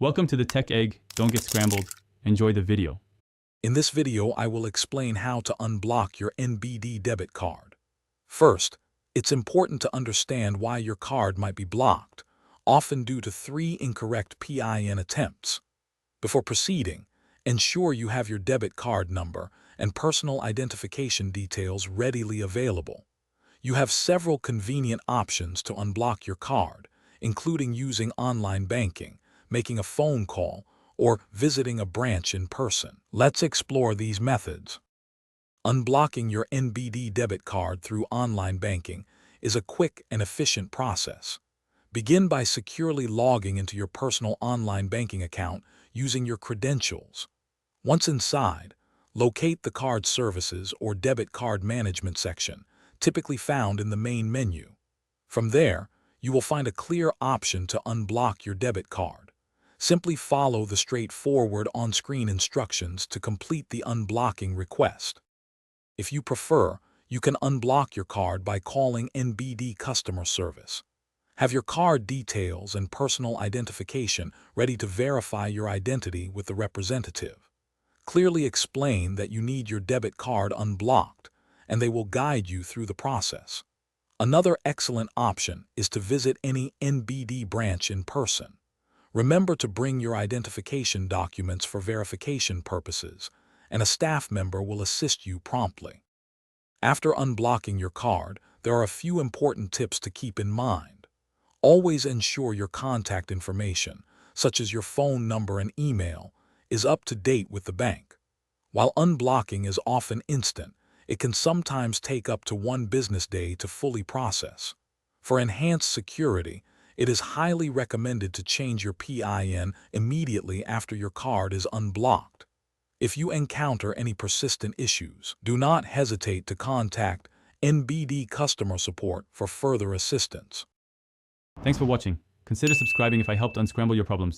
Welcome to the Tech Egg. Don't get scrambled. Enjoy the video. In this video, I will explain how to unblock your NBD debit card. First, it's important to understand why your card might be blocked, often due to 3 incorrect PIN attempts. Before proceeding, ensure you have your debit card number and personal identification details readily available. You have several convenient options to unblock your card, including using online banking, making a phone call, or visiting a branch in person. Let's explore these methods. Unblocking your NBD debit card through online banking is a quick and efficient process. Begin by securely logging into your personal online banking account using your credentials. Once inside, locate the Card Services or Debit Card Management section, typically found in the main menu. From there, you will find a clear option to unblock your debit card. Simply follow the straightforward on-screen instructions to complete the unblocking request. If you prefer, you can unblock your card by calling NBD customer service. Have your card details and personal identification ready to verify your identity with the representative. Clearly explain that you need your debit card unblocked, and they will guide you through the process. Another excellent option is to visit any NBD branch in person. Remember to bring your identification documents for verification purposes, and a staff member will assist you promptly. After unblocking your card, there are a few important tips to keep in mind. Always ensure your contact information, such as your phone number and email, is up to date with the bank. While unblocking is often instant, it can sometimes take up to 1 business day to fully process. For enhanced security, it is highly recommended to change your PIN immediately after your card is unblocked. If you encounter any persistent issues, do not hesitate to contact NBD customer support for further assistance. Thanks for watching. Consider subscribing if I helped unscramble your problems.